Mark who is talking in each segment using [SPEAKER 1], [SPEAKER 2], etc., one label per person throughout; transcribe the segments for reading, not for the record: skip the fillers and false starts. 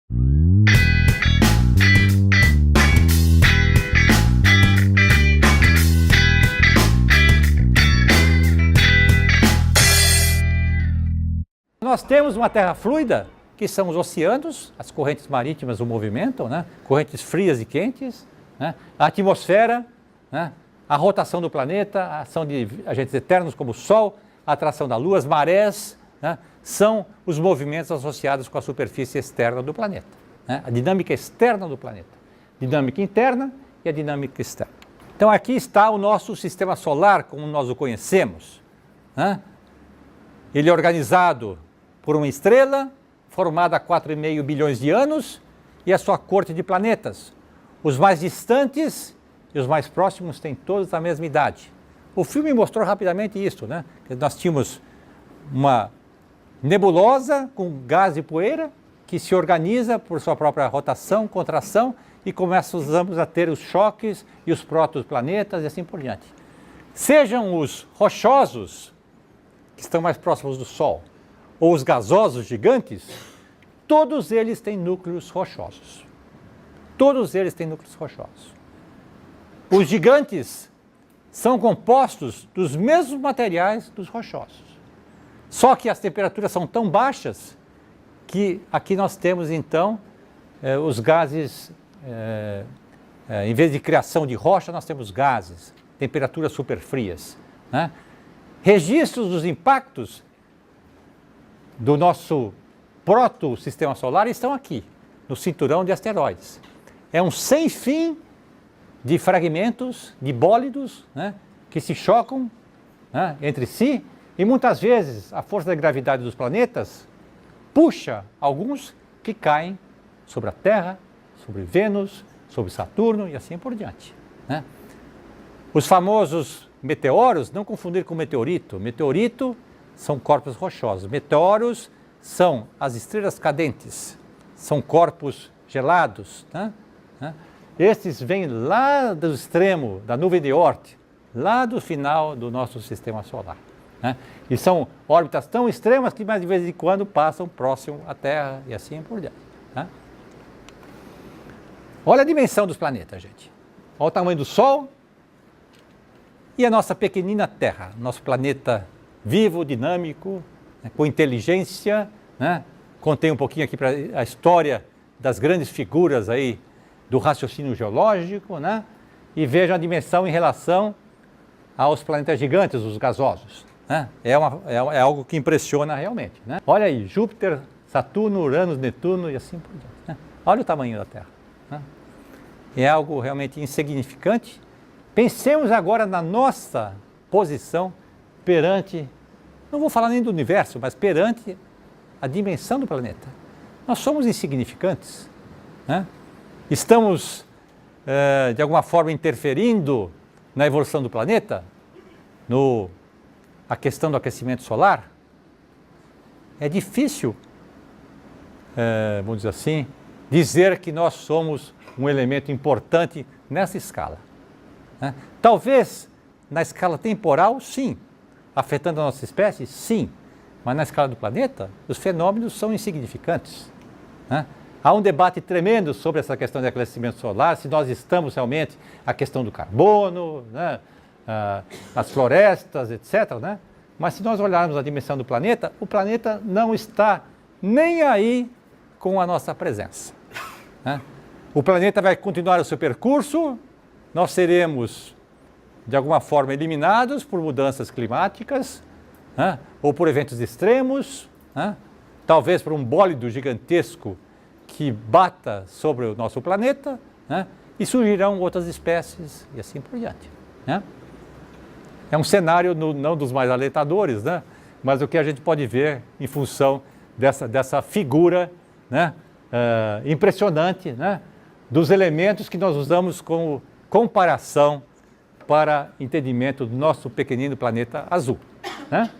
[SPEAKER 1] Nós temos uma Terra fluida, que são os oceanos, as correntes marítimas o movimentam, né? Correntes frias e quentes, né? A atmosfera, né? A rotação do planeta, a ação de agentes eternos como o Sol, a atração da Lua, as marés, né? São os movimentos associados com a superfície externa do planeta, né? A dinâmica externa do planeta, dinâmica interna e a dinâmica externa. Então aqui está o nosso sistema solar, como nós o conhecemos, né? Ele é organizado por uma estrela, formada há 4,5 bilhões de anos, e a sua corte de planetas. Os mais distantes e os mais próximos têm todos a mesma idade. O filme mostrou rapidamente isso, né? Nós tínhamos uma nebulosa com gás e poeira, que se organiza por sua própria rotação, contração, e começamos a ter os choques e os protoplanetas e assim por diante. Sejam os rochosos, que estão mais próximos do Sol, ou os gasosos gigantes, todos eles têm núcleos rochosos. Todos eles têm núcleos rochosos. Os gigantes são compostos dos mesmos materiais dos rochosos. Só que as temperaturas são tão baixas que aqui nós temos então os gases, em vez de criação de rocha, nós temos gases, temperaturas super frias, né? Registros dos impactos do nosso proto-sistema solar estão aqui, no cinturão de asteroides. É um sem fim de fragmentos, de bólidos, né, que se chocam, né, entre si, e muitas vezes a força da gravidade dos planetas puxa alguns que caem sobre a Terra, sobre Vênus, sobre Saturno e assim por diante, né? Os famosos meteoros, não confundir com meteorito. Meteorito são corpos rochosos. Meteoros são as estrelas cadentes, são corpos gelados, né? Estes vêm lá do extremo da nuvem de Oort, lá do final do nosso sistema solar, né? E são órbitas tão extremas que mais de vez em quando passam próximo à Terra e assim por diante, né? Olha a dimensão dos planetas, gente. Olha o tamanho do Sol e a nossa pequenina Terra, nosso planeta vivo, dinâmico, né, com inteligência, né? Contei um pouquinho aqui para a história das grandes figuras aí do raciocínio geológico, né? E vejam a dimensão em relação aos planetas gigantes, os gasosos, né? É algo que impressiona realmente, né? Olha aí, Júpiter, Saturno, Urano, Netuno e assim por diante, né? Olha o tamanho da Terra, né? É algo realmente insignificante. Pensemos agora na nossa posição perante, não vou falar nem do universo, mas perante a dimensão do planeta. Nós somos insignificantes, né? Estamos, de alguma forma, interferindo na evolução do planeta, a questão do aquecimento solar. É difícil, vamos dizer assim, dizer que nós somos um elemento importante nessa escala, né? Talvez na escala temporal, sim. Afetando a nossa espécie, sim. Mas na escala do planeta, os fenômenos são insignificantes, né? Há um debate tremendo sobre essa questão de aquecimento solar, se nós estamos realmente, a questão do carbono, né? As florestas, etc., né? Mas se nós olharmos a dimensão do planeta, o planeta não está nem aí com a nossa presença, né? O planeta vai continuar o seu percurso, nós seremos, de alguma forma, eliminados por mudanças climáticas, né? Ou por eventos extremos, né? Talvez por um bólido gigantesco que bata sobre o nosso planeta, né? E surgirão outras espécies e assim por diante, né? É um cenário não dos mais alentadores, né? Mas o que a gente pode ver em função dessa figura, né? Impressionante, né? Dos elementos que nós usamos como comparação para entendimento do nosso pequenino planeta azul, né?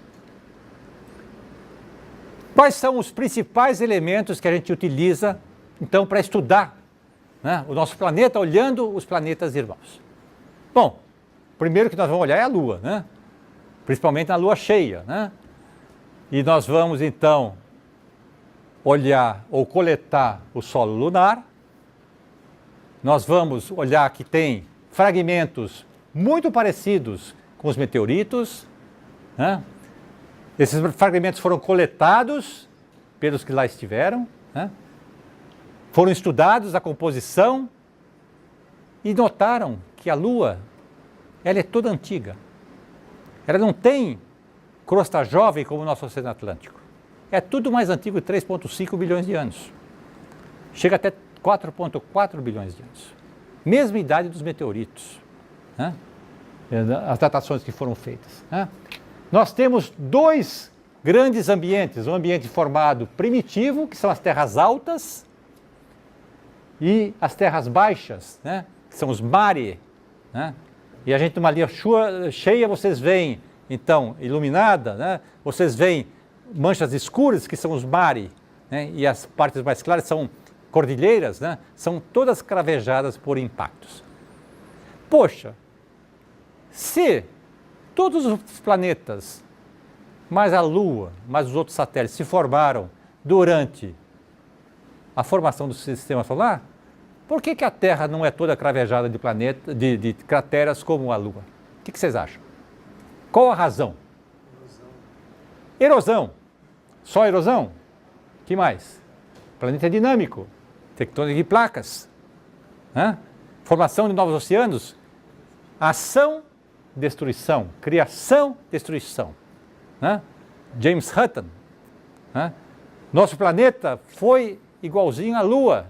[SPEAKER 1] Quais são os principais elementos que a gente utiliza, então, para estudar, né, o nosso planeta, olhando os planetas irmãos? Bom, o primeiro que nós vamos olhar é a Lua, né? Principalmente na Lua cheia, né? E nós vamos, então, olhar ou coletar o solo lunar. Nós vamos olhar que tem fragmentos muito parecidos com os meteoritos, né? Esses fragmentos foram coletados pelos que lá estiveram, né? Foram estudados a composição e notaram que a Lua, ela é toda antiga. Ela não tem crosta jovem como o nosso Oceano Atlântico. É tudo mais antigo de 3,5 bilhões de anos. Chega até 4,4 bilhões de anos. Mesma idade dos meteoritos, né? As datações que foram feitas, né? Nós temos dois grandes ambientes, um ambiente formado primitivo, que são as terras altas, e as terras baixas, né? Que são os mare, né? E a gente numa linha cheia, vocês veem, então, iluminada, né? Vocês veem manchas escuras, que são os mare, né? E as partes mais claras são cordilheiras, né? São todas cravejadas por impactos. Poxa, se todos os planetas, mais a Lua, mais os outros satélites se formaram durante a formação do sistema solar, por que a Terra não é toda cravejada de crateras como a Lua? O que vocês acham? Qual a razão? Erosão. Só erosão? O que mais? O planeta é dinâmico, tectônica de placas, né? Formação de novos oceanos, ação, destruição, criação, destruição, né? James Hutton, né? Nosso planeta foi igualzinho à Lua,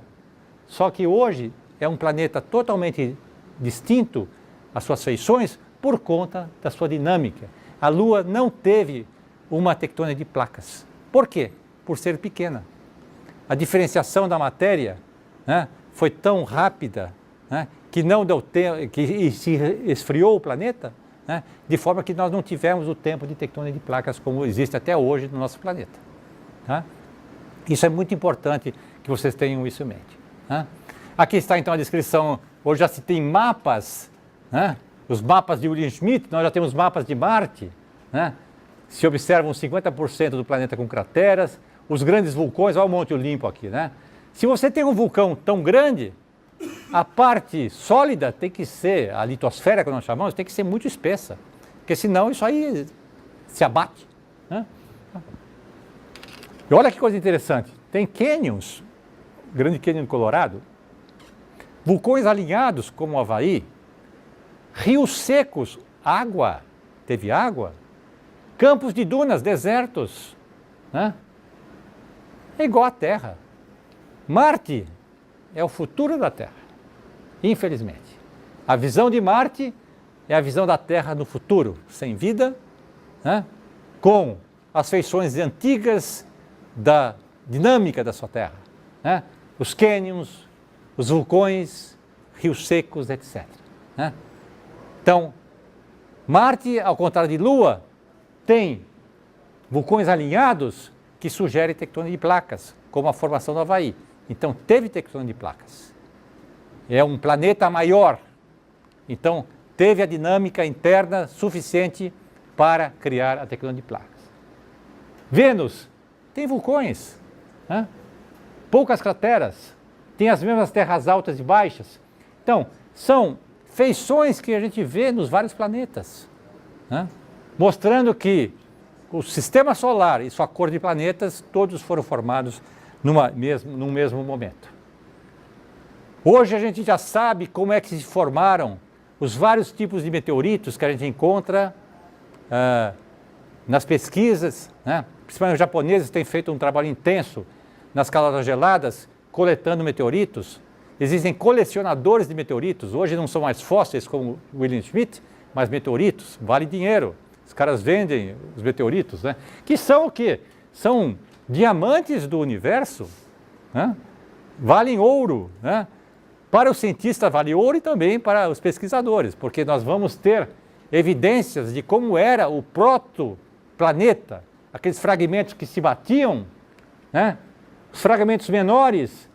[SPEAKER 1] só que hoje é um planeta totalmente distinto às suas feições por conta da sua dinâmica. A Lua não teve uma tectônica de placas. Por quê? Por ser pequena. A diferenciação da matéria, né, foi tão rápida, né, que não deu tempo, que se esfriou o planeta, né, de forma que nós não tivemos o tempo de tectônica de placas como existe até hoje no nosso planeta. Tá? Isso é muito importante que vocês tenham isso em mente. Né? Aqui está então a descrição. Hoje já se tem mapas, né? Os mapas de William Schmidt, nós já temos mapas de Marte, né? Se observam 50% do planeta com crateras, os grandes vulcões, olha o Monte Olimpo aqui, né? Se você tem um vulcão tão grande, a parte sólida tem que ser, a litosfera que nós chamamos, tem que ser muito espessa, porque senão isso aí se abate, né? E olha que coisa interessante, tem canyons, Grande Canyon do Colorado, vulcões alinhados como o Havaí, rios secos, água, teve água, campos de dunas, desertos, né? É igual à Terra. Marte é o futuro da Terra, infelizmente. A visão de Marte é a visão da Terra no futuro, sem vida, né? Com as feições antigas da dinâmica da sua Terra, né? Os cânions, os vulcões, rios secos, etc. Né? Então, Marte, ao contrário de Lua, tem vulcões alinhados que sugerem tectônica de placas, como a formação do Havaí. Então, teve tectônica de placas. É um planeta maior. Então, teve a dinâmica interna suficiente para criar a tectônica de placas. Vênus tem vulcões, né? Poucas crateras, tem as mesmas terras altas e baixas. Então, são feições que a gente vê nos vários planetas, né? Mostrando que o sistema solar e sua cor de planetas, todos foram formados num mesmo momento. Hoje a gente já sabe como é que se formaram os vários tipos de meteoritos que a gente encontra nas pesquisas, né? Principalmente os japoneses têm feito um trabalho intenso nas calotas geladas, coletando meteoritos. Existem colecionadores de meteoritos, hoje não são mais fósseis como William Schmidt, mas meteoritos, vale dinheiro. Os caras vendem os meteoritos, né? Que são o quê? São diamantes do universo, né? Valem ouro, né? Para o cientista vale ouro e também para os pesquisadores, porque nós vamos ter evidências de como era o protoplaneta, aqueles fragmentos que se batiam, né? Os fragmentos menores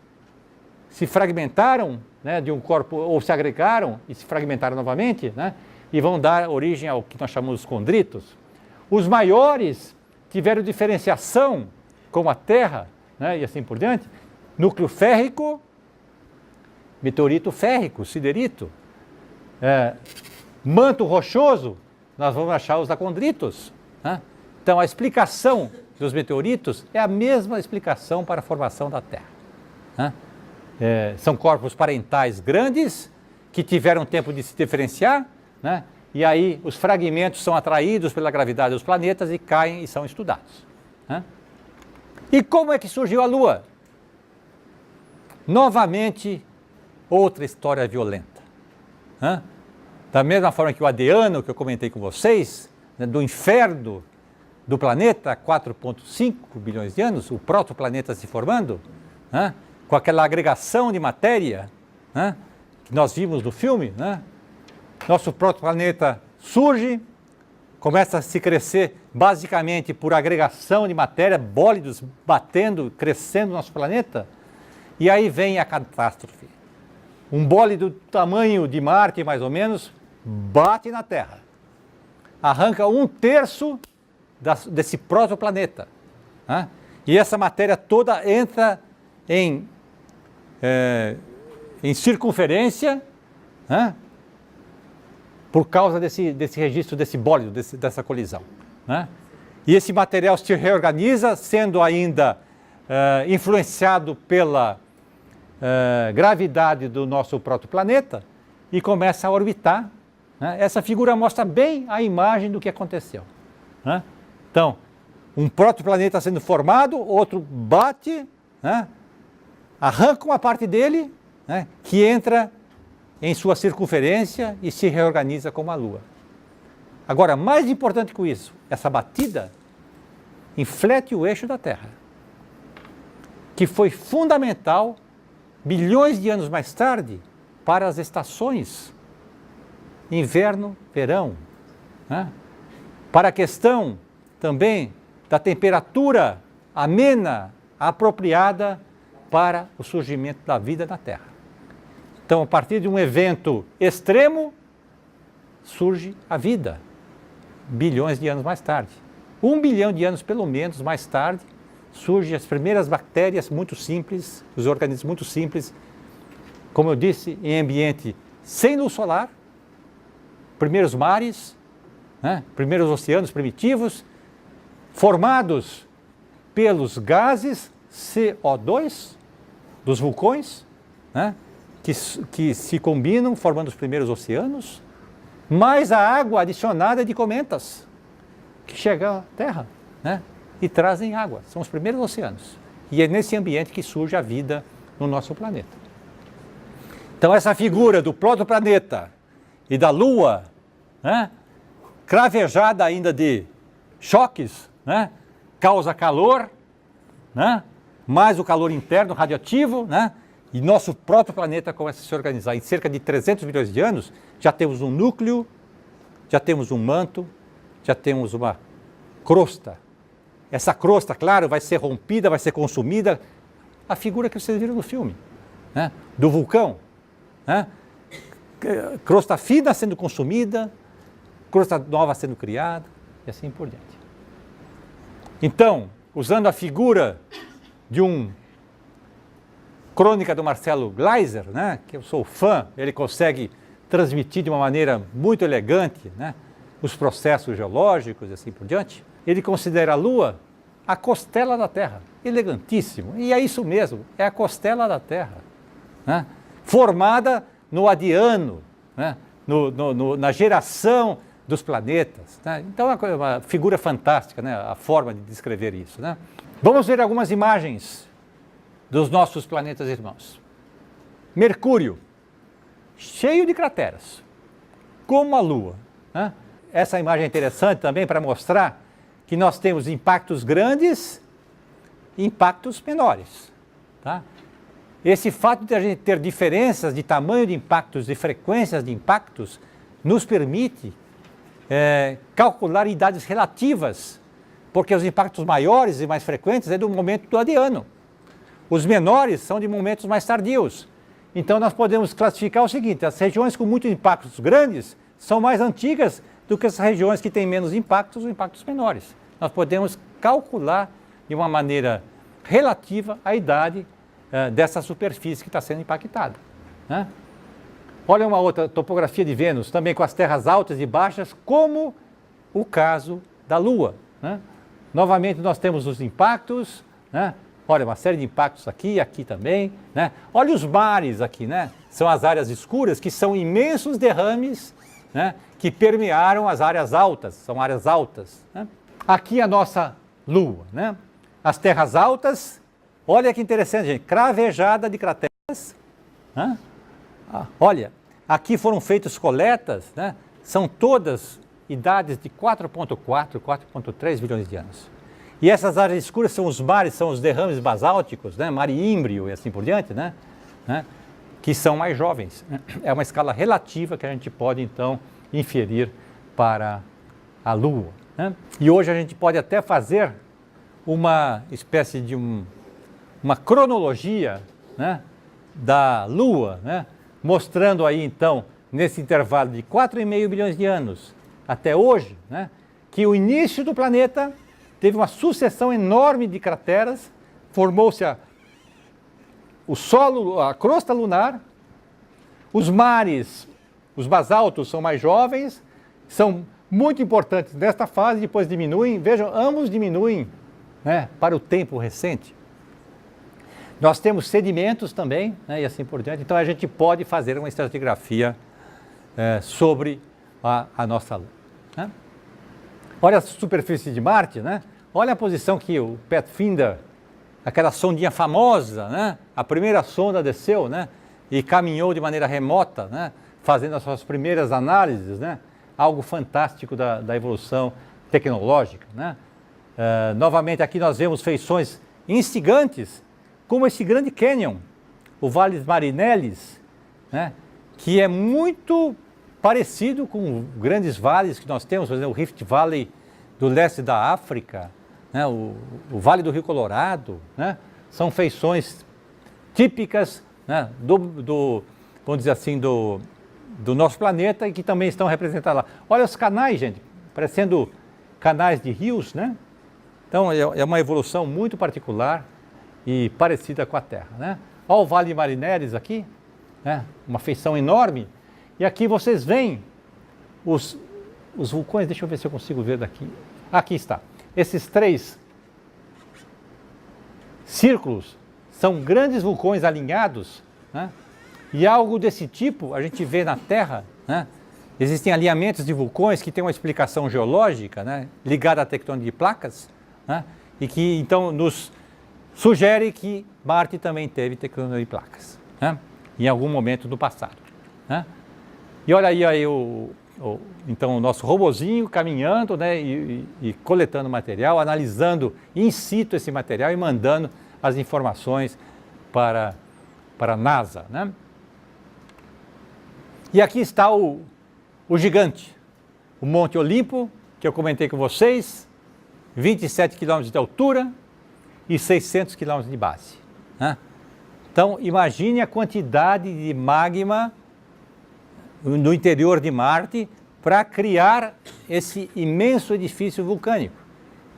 [SPEAKER 1] se fragmentaram, né, de um corpo, ou se agregaram e se fragmentaram novamente, né, e vão dar origem ao que nós chamamos de condritos. Os maiores tiveram diferenciação, como a Terra, né, e assim por diante. Núcleo férrico, meteorito férrico, siderito. Manto rochoso, nós vamos achar os acondritos. Né? Então, a explicação dos meteoritos é a mesma explicação para a formação da Terra. Né? São corpos parentais grandes que tiveram tempo de se diferenciar, né? E aí os fragmentos são atraídos pela gravidade dos planetas e caem e são estudados. Né? E como é que surgiu a Lua? Novamente, outra história violenta. Né? Da mesma forma que o Adiano, que eu comentei com vocês, né, do inferno do planeta, 4,5 bilhões de anos, o protoplaneta se formando, né, com aquela agregação de matéria, né, que nós vimos no filme, né, nosso protoplaneta surge, começa a se crescer basicamente por agregação de matéria, bólidos batendo, crescendo no nosso planeta, e aí vem a catástrofe. Um bólido do tamanho de Marte, mais ou menos, bate na Terra, arranca 1/3 desse protoplaneta, né? E essa matéria toda entra em circunferência, né? Por causa desse registro desse bólido, dessa colisão. Né? E esse material se reorganiza, sendo ainda influenciado pela gravidade do nosso protoplaneta e começa a orbitar. Né? Essa figura mostra bem a imagem do que aconteceu. Né? Então, um protoplaneta sendo formado, outro bate, né? Arranca uma parte dele, né? Que entra em sua circunferência e se reorganiza como a Lua. Agora, mais importante que isso, essa batida inflete o eixo da Terra, que foi fundamental, bilhões de anos mais tarde, para as estações inverno, verão, né? Para a questão também da temperatura amena, apropriada para o surgimento da vida na Terra. Então, a partir de um evento extremo, surge a vida, bilhões de anos mais tarde. 1 bilhão de anos, pelo menos, mais tarde, surgem as primeiras bactérias muito simples, os organismos muito simples, como eu disse, em ambiente sem luz solar, primeiros mares, né, primeiros oceanos primitivos, formados pelos gases CO2 dos vulcões, né, que se combinam formando os primeiros oceanos, mais a água adicionada de cometas que chegam à Terra, né, e trazem água. São os primeiros oceanos. E é nesse ambiente que surge a vida no nosso planeta. Então essa figura do protoplaneta e da Lua, né, cravejada ainda de choques, né, causa calor, né, mais o calor interno radioativo, né, e nosso próprio planeta começa a se organizar. Em cerca de 300 milhões de anos, já temos um núcleo, já temos um manto, já temos uma crosta. Essa crosta, claro, vai ser rompida, vai ser consumida. A figura que vocês viram no filme, né, do vulcão. Né, crosta fina sendo consumida, crosta nova sendo criada, e assim por diante. Então, usando a figura de crônica do Marcelo Gleiser, né, que eu sou fã, ele consegue transmitir de uma maneira muito elegante, né, os processos geológicos e assim por diante. Ele considera a Lua a costela da Terra, elegantíssimo, e é isso mesmo, é a costela da Terra, né, formada no Adiano, né, na geração dos planetas. Né? Então é uma figura fantástica, né, a forma de descrever isso. Né? Vamos ver algumas imagens dos nossos planetas irmãos. Mercúrio, cheio de crateras, como a Lua. Né? Essa imagem é interessante também para mostrar que nós temos impactos grandes e impactos menores. Tá? Esse fato de a gente ter diferenças de tamanho de impactos e frequências de impactos nos permite calcular idades relativas, porque os impactos maiores e mais frequentes é do momento do Adiano. Os menores são de momentos mais tardios. Então nós podemos classificar o seguinte: as regiões com muitos impactos grandes são mais antigas do que as regiões que têm menos impactos ou impactos menores. Nós podemos calcular de uma maneira relativa à idade dessa superfície que está sendo impactada, né? Olha uma outra topografia de Vênus, também com as terras altas e baixas, como o caso da Lua, né? Novamente nós temos os impactos, né? Olha, uma série de impactos aqui, aqui também, né? Olha os mares aqui, né? São as áreas escuras, que são imensos derrames, né? Que permearam as áreas altas, são áreas altas, né? Aqui a nossa Lua, né? As terras altas, olha que interessante, gente, cravejada de crateras, né? Olha, aqui foram feitas coletas, né? São todas idades de 4,4, 4,3 bilhões de anos. E essas áreas escuras são os mares, são os derrames basálticos, né? Mar Ímbrio e assim por diante, né? Que são mais jovens. É uma escala relativa que a gente pode, então, inferir para a Lua, né? E hoje a gente pode até fazer uma espécie de uma cronologia, né? Da Lua, né? Mostrando aí, então, nesse intervalo de 4,5 bilhões de anos até hoje, né? Que o início do planeta teve uma sucessão enorme de crateras, formou-se o solo, a crosta lunar, os mares, os basaltos são mais jovens, são muito importantes nesta fase, depois diminuem, vejam, ambos diminuem, né, para o tempo recente. Nós temos sedimentos também, né, e assim por diante, então a gente pode fazer uma estratigrafia sobre a nossa Lua, né? Olha a superfície de Marte, né? Olha a posição que o Pathfinder, aquela sondinha famosa, né? A primeira sonda desceu, né? E caminhou de maneira remota, né? Fazendo as suas primeiras análises, né? Algo fantástico da evolução tecnológica, né? Novamente aqui nós vemos feições instigantes, como esse grande cânion, o Vale Marinelis, né? Que é muito parecido com grandes vales que nós temos, por exemplo, o Rift Valley do leste da África, né? O Vale do Rio Colorado, né? São feições típicas, né? Vamos dizer assim, do nosso planeta e que também estão representadas lá. Olha os canais, gente, parecendo canais de rios, né? Então é uma evolução muito particular e parecida com a Terra, né? Olha o Vale Marinelis aqui, né? Uma feição enorme. E aqui vocês veem os vulcões, deixa eu ver se eu consigo ver daqui. Aqui está. Esses 3 círculos são grandes vulcões alinhados, né? E algo desse tipo a gente vê na Terra, né? Existem alinhamentos de vulcões que têm uma explicação geológica, né? Ligada à tectônica de placas, né? E que então nos sugere que Marte também teve tectônica de placas, né? Em algum momento do passado, né? E olha aí então o nosso robozinho caminhando, né, e coletando material, analisando in situ esse material e mandando as informações para a NASA, né? E aqui está o gigante, o Monte Olimpo, que eu comentei com vocês, 27 quilômetros de altura e 600 quilômetros de base, né? Então imagine a quantidade de magma no interior de Marte para criar esse imenso edifício vulcânico.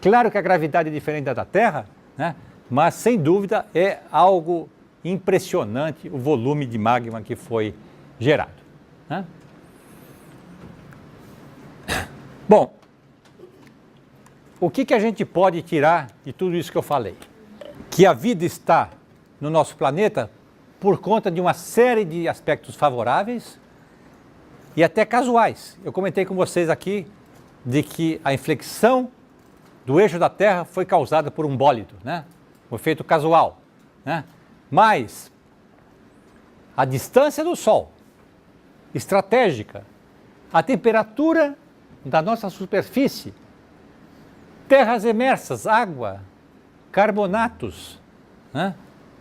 [SPEAKER 1] Claro que a gravidade é diferente da Terra, né? Mas sem dúvida é algo impressionante o volume de magma que foi gerado, né? Bom, o que a gente pode tirar de tudo isso que eu falei? Que a vida está no nosso planeta por conta de uma série de aspectos favoráveis e até casuais. Eu comentei com vocês aqui de que a inflexão do eixo da Terra foi causada por um bólido, né? Um efeito casual, né? Mas a distância do Sol, estratégica, a temperatura da nossa superfície, terras emersas, água, carbonatos, né?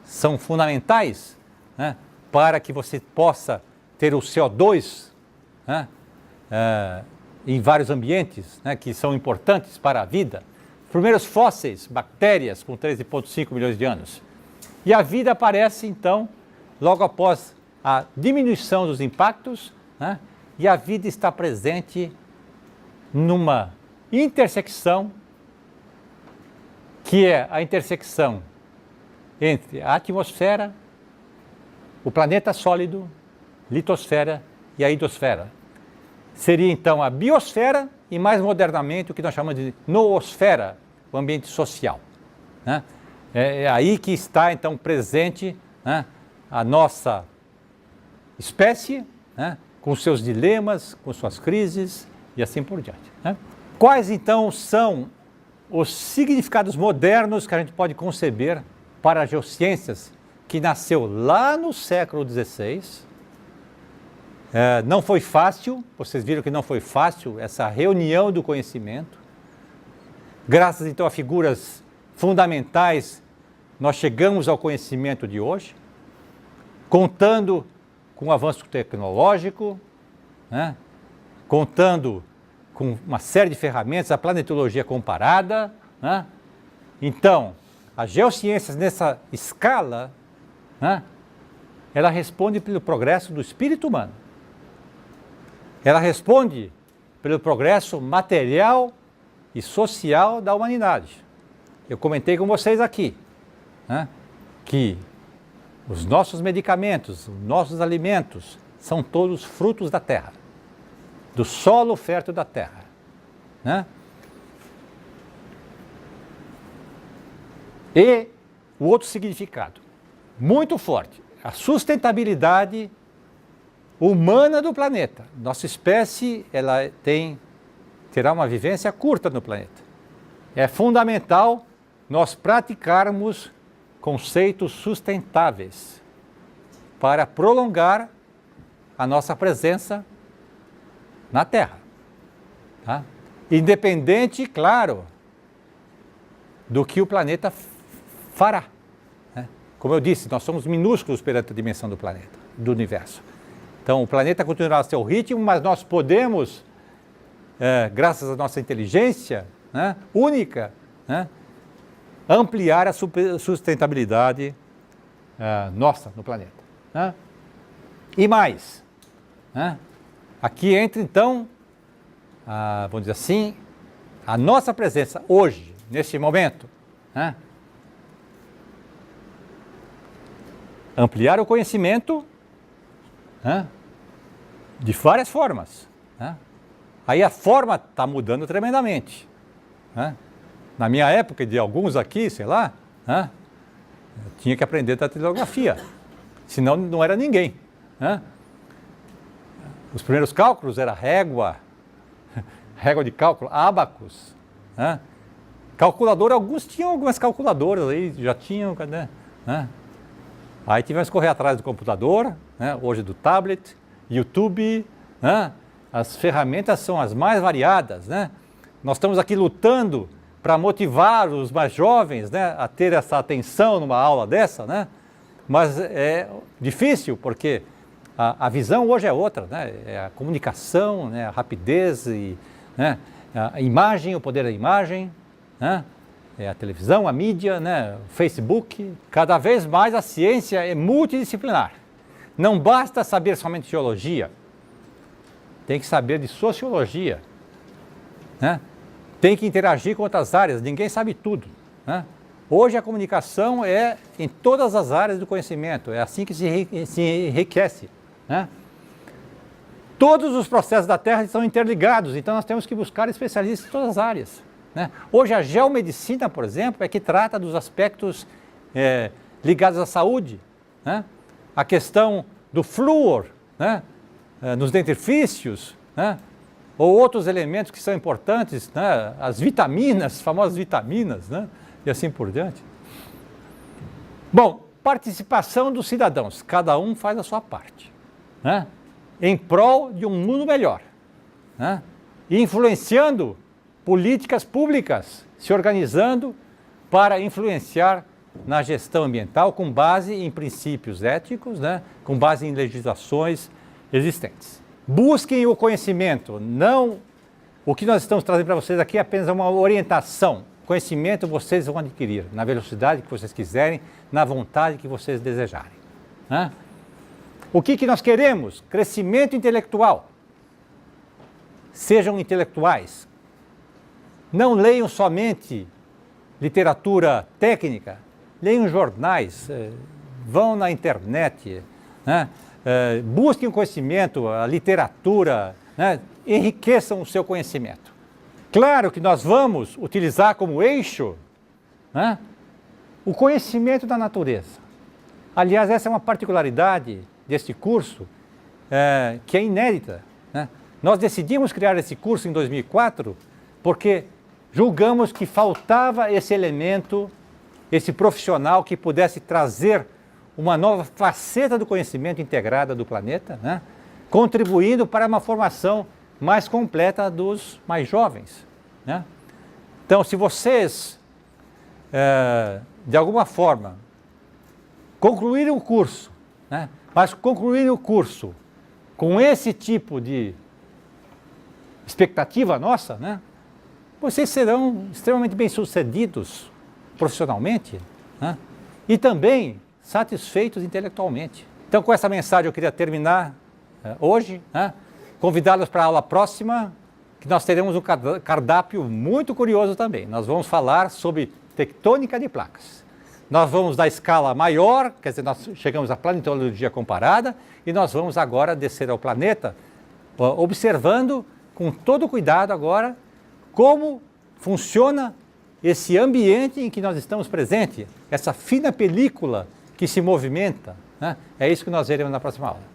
[SPEAKER 1] São fundamentais, né? Para que você possa ter o CO2, né? Em vários ambientes, né? Que são importantes para a vida. Primeiros fósseis, bactérias com 13,5 milhões de anos. E a vida aparece, então, logo após a diminuição dos impactos, né? E a vida está presente numa intersecção, que é a intersecção entre a atmosfera, o planeta sólido, litosfera e a hidrosfera. Seria então a biosfera e, mais modernamente, o que nós chamamos de noosfera, o ambiente social. Né? É aí que está então presente, né, a nossa espécie, né, com seus dilemas, com suas crises e assim por diante. Né? Quais então são os significados modernos que a gente pode conceber para as geociências, que nasceu lá no século XVI? Não foi fácil, vocês viram que não foi fácil essa reunião do conhecimento. Graças então a figuras fundamentais, nós chegamos ao conhecimento de hoje, contando com o avanço tecnológico, né? Contando com uma série de ferramentas, a planetologia comparada. Né? Então, as geociências nessa escala, né, ela responde pelo progresso do espírito humano. Ela responde pelo progresso material e social da humanidade. Eu comentei com vocês aqui, né, que os nossos medicamentos, os nossos alimentos, são todos frutos da terra, do solo fértil da terra. Né? E o outro significado, muito forte, a sustentabilidade humana do planeta. Nossa espécie ela terá uma vivência curta no planeta. É fundamental nós praticarmos conceitos sustentáveis para prolongar a nossa presença na Terra. Tá? Independente, claro, do que o planeta fará. Né? Como eu disse, nós somos minúsculos perante a dimensão do planeta, do universo. Então, o planeta continuará a seu ritmo, mas nós podemos, graças à nossa inteligência, né, única, né, ampliar a sustentabilidade nossa no planeta. Né? E mais, né, aqui entra então, vamos dizer assim, a nossa presença hoje, neste momento, né, ampliar o conhecimento, né, de várias formas. Né? Aí a forma está mudando tremendamente. Né? Na minha época, de alguns aqui, sei lá, né, eu tinha que aprender datilografia, senão não era ninguém. Né? Os primeiros cálculos era régua de cálculo, ábacos. Né? Calculadora, alguns tinham algumas calculadoras aí, já tinham, né? Aí tivemos que correr atrás do computador, né? Hoje do tablet, YouTube, né? As ferramentas são as mais variadas, né? Nós estamos aqui lutando para motivar os mais jovens, né, a ter essa atenção numa aula dessa, né? Mas é difícil porque a visão hoje é outra, né? É a comunicação, né? A rapidez, e, né? A imagem, o poder da imagem, né? É a televisão, a mídia, né? O Facebook. Cada vez mais a ciência é multidisciplinar. Não basta saber somente geologia, tem que saber de sociologia, né? Tem que interagir com outras áreas, ninguém sabe tudo. Né? Hoje a comunicação é em todas as áreas do conhecimento, é assim que se enriquece. Né? Todos os processos da Terra estão interligados, então nós temos que buscar especialistas em todas as áreas. Né? Hoje a geomedicina, por exemplo, é que trata dos aspectos ligados à saúde. Né? A questão do flúor, né? Nos dentifrícios, né? Ou outros elementos que são importantes, né? As vitaminas, as famosas vitaminas, né? E assim por diante. Bom, participação dos cidadãos, cada um faz a sua parte, né? Em prol de um mundo melhor, né? E influenciando políticas públicas, se organizando para influenciar na gestão ambiental com base em princípios éticos, né? Com base em legislações existentes. Busquem o conhecimento, não o que nós estamos trazendo para vocês aqui é apenas uma orientação. Conhecimento vocês vão adquirir na velocidade que vocês quiserem, na vontade que vocês desejarem. Né? O que nós queremos? Crescimento intelectual. Sejam intelectuais. Não leiam somente literatura técnica, leiam jornais, vão na internet, né? Busquem o conhecimento, a literatura, né? Enriqueçam o seu conhecimento. Claro que nós vamos utilizar como eixo, né, o conhecimento da natureza. Aliás, essa é uma particularidade deste curso que é inédita, né? Nós decidimos criar esse curso em 2004 porque julgamos que faltava esse elemento, esse profissional que pudesse trazer uma nova faceta do conhecimento integrada do planeta, né? Contribuindo para uma formação mais completa dos mais jovens, né? Então, se vocês, de alguma forma, concluírem o curso, né? Mas concluírem o curso com esse tipo de expectativa nossa, né? Vocês serão extremamente bem-sucedidos profissionalmente, né? E também satisfeitos intelectualmente. Então, com essa mensagem eu queria terminar hoje, né? Convidá-los para a aula próxima, que nós teremos um cardápio muito curioso também. Nós vamos falar sobre tectônica de placas. Nós vamos da escala maior, quer dizer, nós chegamos à planetologia comparada, e nós vamos agora descer ao planeta, observando com todo cuidado agora como funciona esse ambiente em que nós estamos presentes, essa fina película que se movimenta, né? É isso que nós veremos na próxima aula.